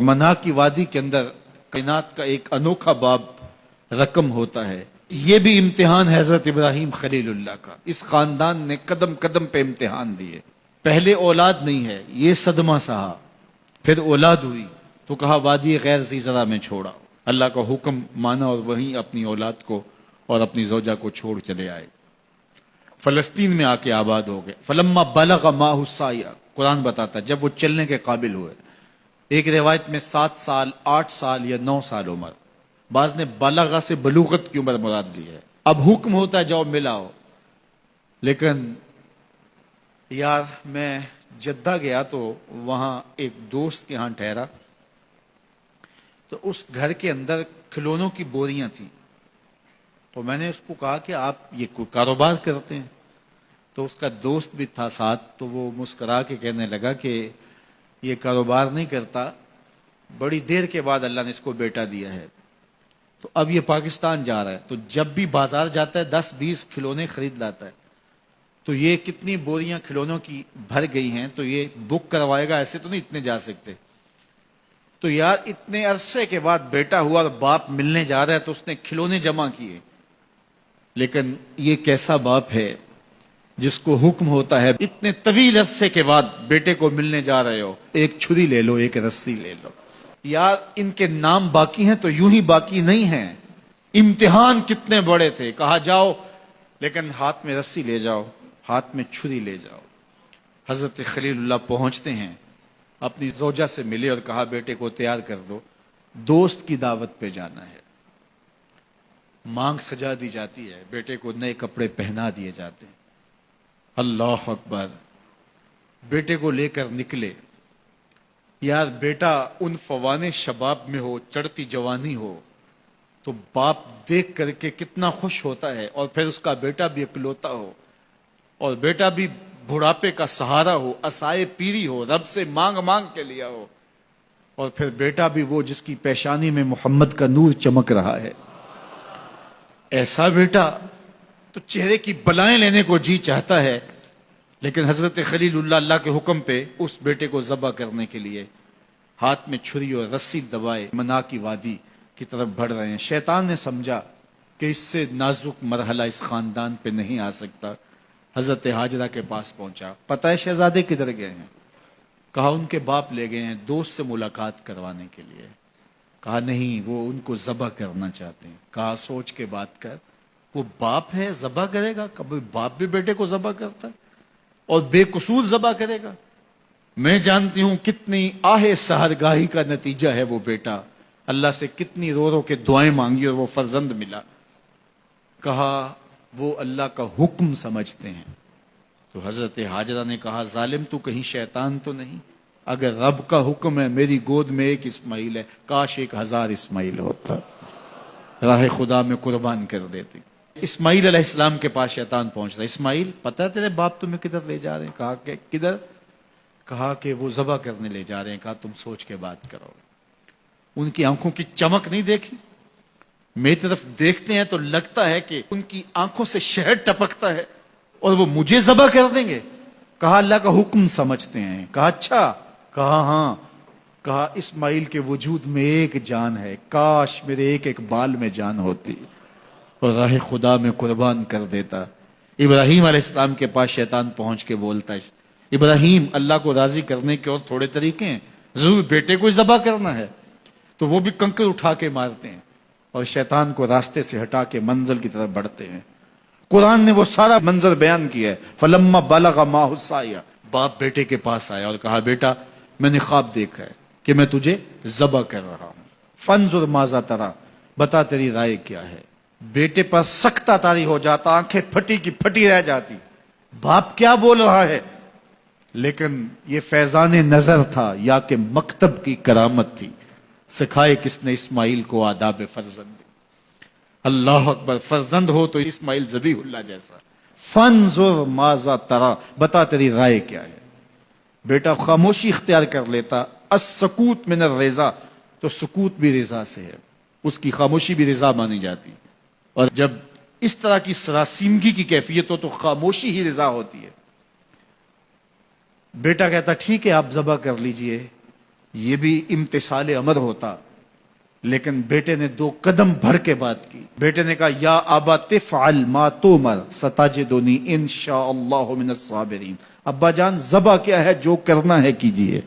منا کی وادی کے اندر کائنات کا ایک انوکھا باب رقم ہوتا ہے. یہ بھی امتحان ہے حضرت ابراہیم خلیل اللہ کا. اس خاندان نے قدم قدم پہ امتحان دیے. پہلے اولاد نہیں ہے، یہ صدمہ سہا. پھر اولاد ہوئی تو کہا وادی غیر ذی زرع میں چھوڑا. اللہ کا حکم مانا اور وہیں اپنی اولاد کو اور اپنی زوجہ کو چھوڑ چلے آئے. فلسطین میں آ کے آباد ہو گئے. فلما بلغ ماہ السعی، قرآن بتاتا جب وہ چلنے کے قابل ہوئے. ایک روایت میں 7 سال 8 سال یا 9 سال عمر، بعض نے بلغہ سے بلوغت کی عمر مراد لی ہے. اب حکم ہوتا ہے جاؤ ملاؤ. لیکن یار میں جدہ گیا تو وہاں ایک دوست کے ہاں ٹھہرا، تو اس گھر کے اندر کھلونوں کی بوریاں تھیں. تو میں نے اس کو کہا کہ آپ یہ کوئی کاروبار کرتے ہیں؟ تو اس کا دوست بھی تھا ساتھ، تو وہ مسکرا کے کہنے لگا کہ یہ کاروبار نہیں کرتا، بڑی دیر کے بعد اللہ نے اس کو بیٹا دیا ہے. تو اب یہ پاکستان جا رہا ہے، تو جب بھی بازار جاتا ہے 10-20 کھلونے خرید لاتا ہے. تو یہ کتنی بوریاں کھلونوں کی بھر گئی ہیں، تو یہ بک کروائے گا، ایسے تو نہیں اتنے جا سکتے. تو یار اتنے عرصے کے بعد بیٹا ہوا اور باپ ملنے جا رہا ہے، تو اس نے کھلونے جمع کیے. لیکن یہ کیسا باپ ہے جس کو حکم ہوتا ہے اتنے طویل عرصے کے بعد بیٹے کو ملنے جا رہے ہو، ایک چھری لے لو، ایک رسی لے لو. یار ان کے نام باقی ہیں تو یوں ہی باقی نہیں ہیں. امتحان کتنے بڑے تھے. کہا جاؤ، لیکن ہاتھ میں رسی لے جاؤ، ہاتھ میں چھری لے جاؤ. حضرت خلیل اللہ پہنچتے ہیں، اپنی زوجہ سے ملے اور کہا بیٹے کو تیار کر دو، دوست کی دعوت پہ جانا ہے. مانگ سجا دی جاتی ہے، بیٹے کو نئے کپڑے پہنا دیے جاتے ہیں. اللہ اکبر. بیٹے کو لے کر نکلے. یار بیٹا ان فوان شباب میں ہو، چڑھتی جوانی ہو، تو باپ دیکھ کر کے کتنا خوش ہوتا ہے. اور پھر اس کا بیٹا بھی اکلوتا ہو، اور بیٹا بھی بڑھاپے کا سہارا ہو، عصائے پیری ہو، رب سے مانگ مانگ کے لیا ہو. اور پھر بیٹا بھی وہ جس کی پیشانی میں محمد کا نور چمک رہا ہے. ایسا بیٹا تو چہرے کی بلائیں لینے کو جی چاہتا ہے. لیکن حضرت خلیل اللہ اللہ کے حکم پہ اس بیٹے کو ذبح کرنے کے لیے ہاتھ میں چھری اور رسی دبائے منا کی وادی کی طرف بڑھ رہے ہیں. شیطان نے سمجھا کہ اس سے نازک مرحلہ اس خاندان پہ نہیں آ سکتا. حضرت حاجرہ کے پاس پہنچا. پتہ ہے شہزادے کدھر گئے ہیں؟ کہا ان کے باپ لے گئے ہیں دوست سے ملاقات کروانے کے لیے. کہا نہیں، وہ ان کو ذبح کرنا چاہتے ہیں. کہا سوچ کے بات کر، وہ باپ ہے ذبح کرے گا؟ کبھی باپ بھی بیٹے کو ذبح کرتا ہے اور بے قصور ذبح کرے گا؟ میں جانتی ہوں کتنی آہ سحرگاہی کا نتیجہ ہے وہ بیٹا. اللہ سے کتنی رو رو کے دعائیں مانگی اور وہ فرزند ملا. کہا وہ اللہ کا حکم سمجھتے ہیں. تو حضرت حاجرہ نے کہا ظالم تو کہیں شیطان تو نہیں؟ اگر رب کا حکم ہے، میری گود میں ایک اسماعیل ہے، کاش 1000 اسماعیل ہوتا، راہ خدا میں قربان کر دیتی. اسماعیل علیہ السلام کے پاس شیطان پہنچتا. اسماعیل پتہ ہے تیرے باپ تمہیں کدھر لے جا رہے ہیں؟ کہا کہ کدھر؟ کہا کہ وہ ذبح کرنے لے جا رہے ہیں. کہا تم سوچ کے بات کرو. ان کی آنکھوں کی چمک نہیں دیکھی؟ میری طرف دیکھتے ہیں تو لگتا ہے کہ ان کی آنکھوں سے شہد ٹپکتا ہے، اور وہ مجھے ذبح کر دیں گے. کہا اللہ کا حکم سمجھتے ہیں. کہا اچھا. کہا ہاں. کہا اسماعیل کے وجود میں ایک جان ہے، کاش میرے ایک ایک بال میں جان ہوتی اور راہ خدا میں قربان کر دیتا. ابراہیم علیہ السلام کے پاس شیطان پہنچ کے بولتا ہے ابراہیم اللہ کو راضی کرنے کے اور تھوڑے طریقے ہیں، ضرور بیٹے کو ذبح کرنا ہے. تو وہ بھی کنکر اٹھا کے مارتے ہیں اور شیطان کو راستے سے ہٹا کے منزل کی طرف بڑھتے ہیں. قرآن نے وہ سارا منظر بیان کیا ہے. فلما بلغ ماہ السعی، باپ بیٹے کے پاس آیا اور کہا بیٹا میں نے خواب دیکھا ہے کہ میں تجھے ذبح کر رہا ہوں. فانظر ماذا تری، بتا تیری رائے کیا ہے. بیٹے پر سختہ طاری ہو جاتا، آنکھیں پھٹی کی پھٹی رہ جاتی. باپ کیا بول رہا ہے؟ لیکن یہ فیضان نظر تھا یا کہ مکتب کی کرامت تھی. سکھائے کس نے اسماعیل کو آداب فرزند. اللہ اکبر. فرزند ہو تو اسماعیل ذبیح اللہ جیسا. فانظر ماذا تری، بتا تیری رائے کیا ہے. بیٹا خاموشی اختیار کر لیتا. السکوت من الرضا، تو سکوت بھی رضا سے ہے، اس کی خاموشی بھی رضا مانی جاتی. اور جب اس طرح کی سراسیمگی کی کیفیت ہو تو خاموشی ہی رضا ہوتی ہے. بیٹا کہتا ٹھیک ہے آپ ذبح کر لیجئے. یہ بھی امتثال امر ہوتا، لیکن بیٹے نے 2 قدم بھر کے بات کی. بیٹے نے کہا یا ابا تفعل ما تؤمر ستجدنی انشاء اللہ من الصابرین. ابا جان ذبح کیا ہے، جو کرنا ہے کیجئے.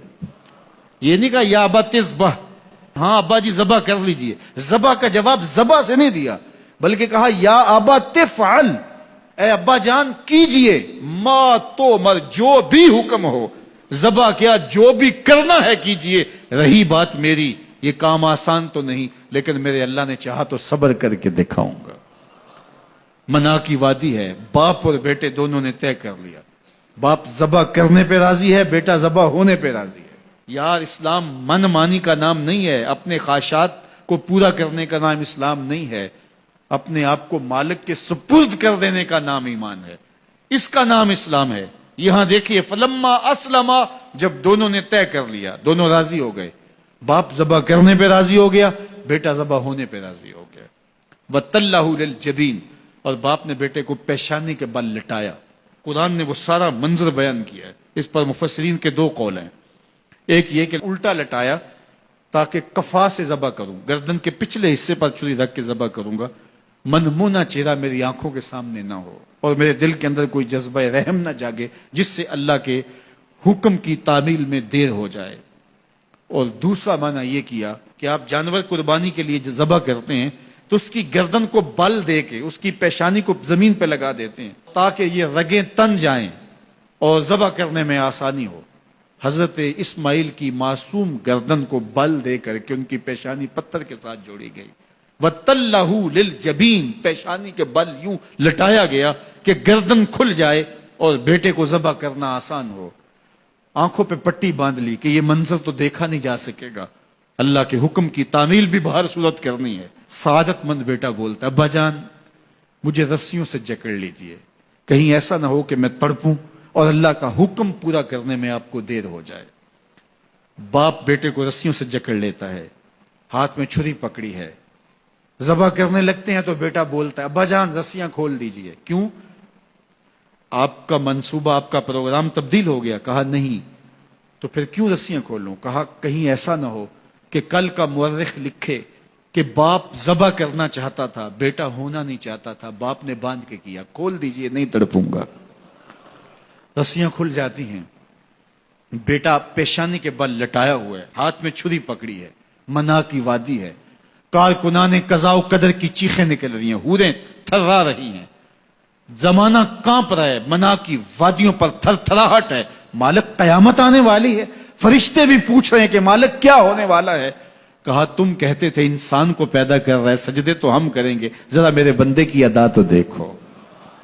یہ نہیں کہا یا ابا تذبح، ہاں ابا جی ذبح کر لیجئے. ذبح کا جواب ذبح سے نہیں دیا، بلکہ کہا یا ابا تفعل، اے ابا جان کیجئے، ما تؤمر، جو بھی حکم ہو. ذبح کیا، جو بھی کرنا ہے کیجئے. رہی بات میری، یہ کام آسان تو نہیں، لیکن میرے اللہ نے چاہا تو صبر کر کے دکھاؤں گا. منا کی وادی ہے، باپ اور بیٹے دونوں نے طے کر لیا. باپ ذبح کرنے پہ راضی ہے، بیٹا ذبح ہونے پہ راضی ہے. یار اسلام من مانی کا نام نہیں ہے، اپنے خواہشات کو پورا کرنے کا نام اسلام نہیں ہے، اپنے آپ کو مالک کے سپرد کر دینے کا نام ایمان ہے. اس کا نام اسلام ہے. یہاں دیکھیے فلما اسلما، جب دونوں نے طے کر لیا، دونوں راضی ہو گئے. باپ ذبح کرنے پہ راضی ہو گیا، بیٹا ذبح ہونے پہ راضی ہو گیا. وَتَلَّهُ لِلْجَبِينِ، اور باپ نے بیٹے کو پیشانی کے بل لٹایا. قرآن نے وہ سارا منظر بیان کیا ہے. اس پر مفسرین کے 2 قول ہیں. ایک یہ کہ الٹا لٹایا تاکہ کفا سے ذبح کروں، گردن کے پچھلے حصے پر چھری رکھ کے ذبح کروں گا، منمونا چہرہ میری آنکھوں کے سامنے نہ ہو اور میرے دل کے اندر کوئی جذبہ رحم نہ جاگے جس سے اللہ کے حکم کی تعمیل میں دیر ہو جائے. اور دوسرا معنی یہ کیا کہ آپ جانور قربانی کے لیے جو ذبح کرتے ہیں تو اس کی گردن کو بل دے کے اس کی پیشانی کو زمین پہ لگا دیتے ہیں تاکہ یہ رگیں تن جائیں اور ذبح کرنے میں آسانی ہو. حضرت اسماعیل کی معصوم گردن کو بل دے کر کے ان کی پیشانی پتھر کے ساتھ جوڑی گئی. وَتَلَّهُ لِلْجَبِينِ، پیشانی کے بل یوں لٹایا گیا کہ گردن کھل جائے اور بیٹے کو ذبح کرنا آسان ہو. آنکھوں پہ پٹی باندھ لی کہ یہ منظر تو دیکھا نہیں جا سکے گا، اللہ کے حکم کی تعمیل بھی بہر صورت کرنی ہے. سعادت مند بیٹا بولتا ابا جان مجھے رسیوں سے جکڑ لیجئے، کہیں ایسا نہ ہو کہ میں تڑپوں اور اللہ کا حکم پورا کرنے میں آپ کو دیر ہو جائے. باپ بیٹے کو رسیوں سے جکڑ لیتا ہے، ہاتھ میں چھری پکڑی ہے، ذبح کرنے لگتے ہیں تو بیٹا بولتا ہے ابا جان رسیاں کھول دیجئے. کیوں؟ آپ کا منصوبہ، آپ کا پروگرام تبدیل ہو گیا. کہا نہیں. تو پھر کیوں رسیاں کھولوں؟ کہا کہیں ایسا نہ ہو کہ کل کا مورخ لکھے کہ باپ ذبح کرنا چاہتا تھا، بیٹا ہونا نہیں چاہتا تھا، باپ نے باندھ کے کیا. کھول دیجئے، نہیں تڑپوں گا. رسیاں کھل جاتی ہیں. بیٹا پیشانی کے بل لٹایا ہوا ہے، ہاتھ میں چھری پکڑی ہے، منا کی وادی ہے، کارکنان قضاء و قدر کی چیخیں نکل رہی ہیں، حوریں تھرا رہی ہیں، زمانہ کانپ رہا ہے، منا کی وادیوں پر تھر تھراہٹ ہے. مالک قیامت آنے والی ہے. فرشتے بھی پوچھ رہے ہیں کہ مالک کیا ہونے والا ہے. کہا تم کہتے تھے انسان کو پیدا کر رہا ہے، سجدے تو ہم کریں گے، ذرا میرے بندے کی ادا تو دیکھو،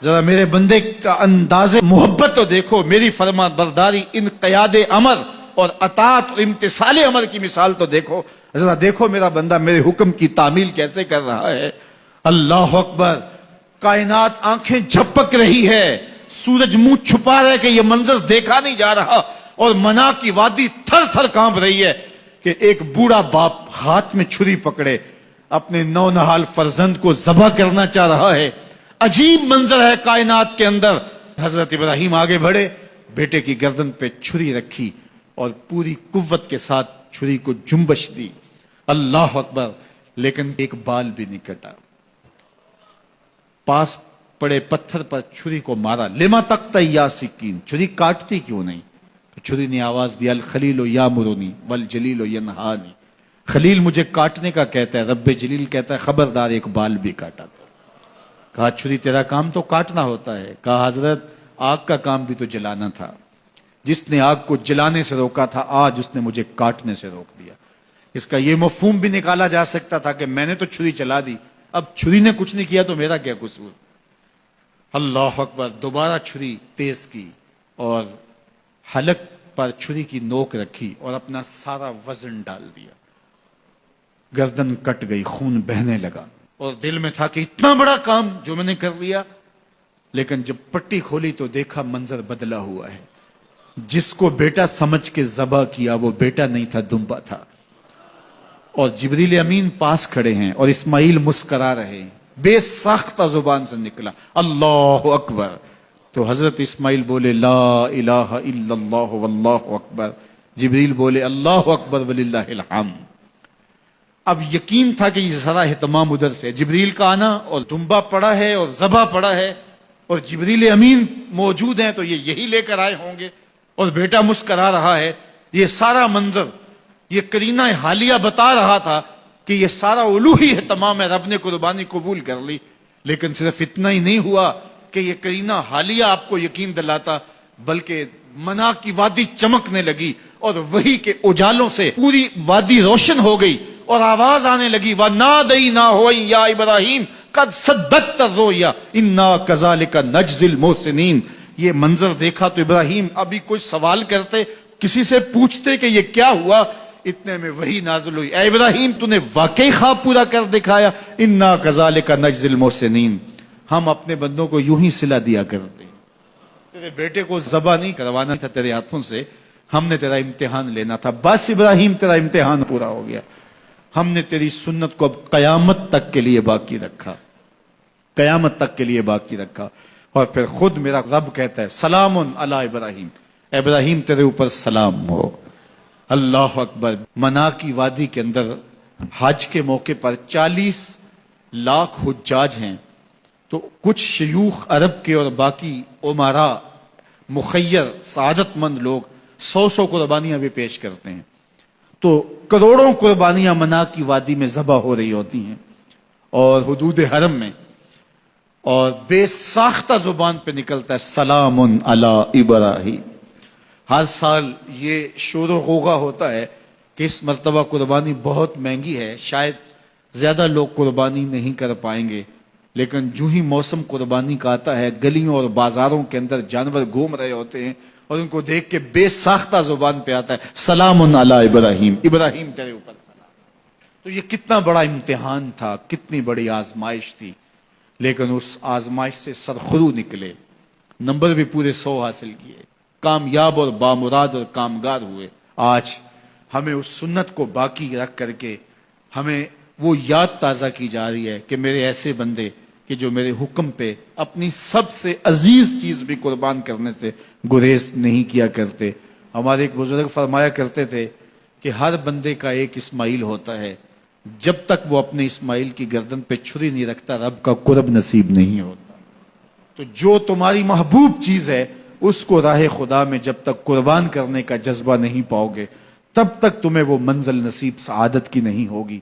ذرا میرے بندے کا انداز محبت تو دیکھو، میری فرما برداری، انقیاد امر اور اطاعت اور امتثال امر کی مثال تو دیکھو، ذرا دیکھو میرا بندہ میرے حکم کی تعمیل کیسے کر رہا ہے. اللہ اکبر. کائنات آنکھیں جھپک رہی ہے، سورج منہ چھپا رہا ہے کہ یہ منظر دیکھا نہیں جا رہا، اور منا کی وادی تھر تھر کانپ رہی ہے کہ ایک بوڑھا باپ ہاتھ میں چھری پکڑے اپنے نونہال فرزند کو ذبح کرنا چاہ رہا ہے. عجیب منظر ہے کائنات کے اندر. حضرت ابراہیم آگے بڑھے، بیٹے کی گردن پہ چھری رکھی اور پوری قوت کے ساتھ چھری کو جنبش دی. اللہ اکبر. لیکن ایک بال بھی نہیں کٹا. پاس پڑے پتھر پر چھری کو مارا. لما تقطع یا سکین، چھری کاٹتی کیوں نہیں؟ تو چھری نے آواز دیا الخلیل یامرنی والجلیل ینہانی، خلیل مجھے کاٹنے کا کہتا ہے، رب جلیل کہتا ہے خبردار ایک بال بھی کاٹا. کہا چھری تیرا کام تو کاٹنا ہوتا ہے. کہا حضرت آگ کا کام بھی تو جلانا تھا، جس نے آگ کو جلانے سے روکا تھا آج اس نے مجھے کاٹنے سے روک دیا. اس کا یہ مفہوم بھی نکالا جا سکتا تھا کہ میں نے تو چھری چلا دی، اب چھری نے کچھ نہیں کیا تو میرا کیا قصور. اللہ اکبر. دوبارہ چھری تیز کی اور حلق پر چھری کی نوک رکھی اور اپنا سارا وزن ڈال دیا. گردن کٹ گئی، خون بہنے لگا اور دل میں تھا کہ اتنا بڑا کام جو میں نے کر لیا. لیکن جب پٹی کھولی تو دیکھا منظر بدلا ہوا ہے. جس کو بیٹا سمجھ کے ذبح کیا وہ بیٹا نہیں تھا، دمبا تھا. اور جبریل امین پاس کھڑے ہیں اور اسماعیل مسکرا رہے ہیں. بے ساختہ زبان سے نکلا اللہ اکبر. تو حضرت اسماعیل بولے لا الہ الا اللہ واللہ اکبر. جبریل بولے اللہ اکبر وللہ الحمد۔ اب یقین تھا کہ یہ سارا اہتمام ادھر سے، جبریل کا آنا، اور دمبا پڑا ہے اور ذبح پڑا ہے اور جبریل امین موجود ہیں تو یہ یہی لے کر آئے ہوں گے، اور بیٹا مسکرا رہا ہے۔ یہ سارا منظر، یہ قرینہ حالیہ بتا رہا تھا کہ یہ سارا الوہی اہتمام ہے، رب نے قربانی قبول کر لی۔ لیکن صرف اتنا ہی نہیں ہوا کہ یہ قرینہ حالیہ آپ کو یقین دلاتا، بلکہ منا کی وادی چمکنے لگی اور وہی کے اجالوں سے پوری وادی روشن ہو گئی، اور آواز آنے لگی وَنَادَيْنَاهُ يَا إِبْرَاهِيمُ قَدْ صَدَّقْتَ الرُّؤْيَا إِنَّا كَذَلِكَ نَجْزِي الْمُحْسِنِينَ۔ یہ منظر دیکھا تو ابراہیم ابھی کوئی سوال کرتے، کسی سے پوچھتے کہ یہ کیا ہوا، اتنے میں وہی نازل ہوئی، اے ابراہیم تو نے واقعی خواب پورا کر دکھایا، اِنَّا كَذَلِكَ نَجْزِي الْمُحْسِنِينَ۔ ہم اپنے بندوں کو یوں ہی صلہ دیا کرتے، تیرے بیٹے کو ذبح نہیں کروانا تھا تیرے ہاتھوں سے، ہم نے تیرا امتحان لینا تھا، بس ابراہیم تیرا امتحان پورا ہو گیا۔ ہم نے تیری سنت کو اب قیامت تک کے لیے باقی رکھا، قیامت تک کے لیے باقی رکھا۔ اور پھر خود میرا رب کہتا ہے سلام علی ابراہیم، ابراہیم تیرے اوپر سلام ہو۔ اللہ اکبر۔ منا کی وادی کے اندر حج کے موقع پر 40 لاکھ حجاج ہیں، تو کچھ شیوخ عرب کے اور باقی عمراء مخیر سعادت مند لوگ 100 قربانیاں بھی پیش کرتے ہیں، تو کروڑوں قربانیاں منا کی وادی میں ذبح ہو رہی ہوتی ہیں اور حدود حرم میں، اور بے ساختہ زبان پہ نکلتا ہے سلام علی ابراہیم۔ ہر سال یہ شور و غوغا ہوتا ہے کہ اس مرتبہ قربانی بہت مہنگی ہے، شاید زیادہ لوگ قربانی نہیں کر پائیں گے، لیکن جو ہی موسم قربانی کا آتا ہے گلیوں اور بازاروں کے اندر جانور گھوم رہے ہوتے ہیں اور ان کو دیکھ کے بے ساختہ زبان پہ آتا ہے سلام علی ابراہیم، ابراہیم تیرے اوپر سلام۔ تو یہ کتنا بڑا امتحان تھا، کتنی بڑی آزمائش تھی، لیکن اس آزمائش سے سرخرو نکلے، نمبر بھی پورے 100 حاصل کیے، کامیاب اور بامراد اور کامگار ہوئے۔ آج ہمیں اس سنت کو باقی رکھ کر کے ہمیں وہ یاد تازہ کی جا رہی ہے کہ میرے ایسے بندے کہ جو میرے حکم پہ اپنی سب سے عزیز چیز بھی قربان کرنے سے گریز نہیں کیا کرتے۔ ہمارے ایک بزرگ فرمایا کرتے تھے کہ ہر بندے کا ایک اسماعیل ہوتا ہے، جب تک وہ اپنے اسماعیل کی گردن پہ چھری نہیں رکھتا رب کا قرب نصیب نہیں ہوتا۔ تو جو تمہاری محبوب چیز ہے اس کو راہ خدا میں جب تک قربان کرنے کا جذبہ نہیں پاؤ گے، تب تک تمہیں وہ منزل نصیب سعادت کی نہیں ہوگی۔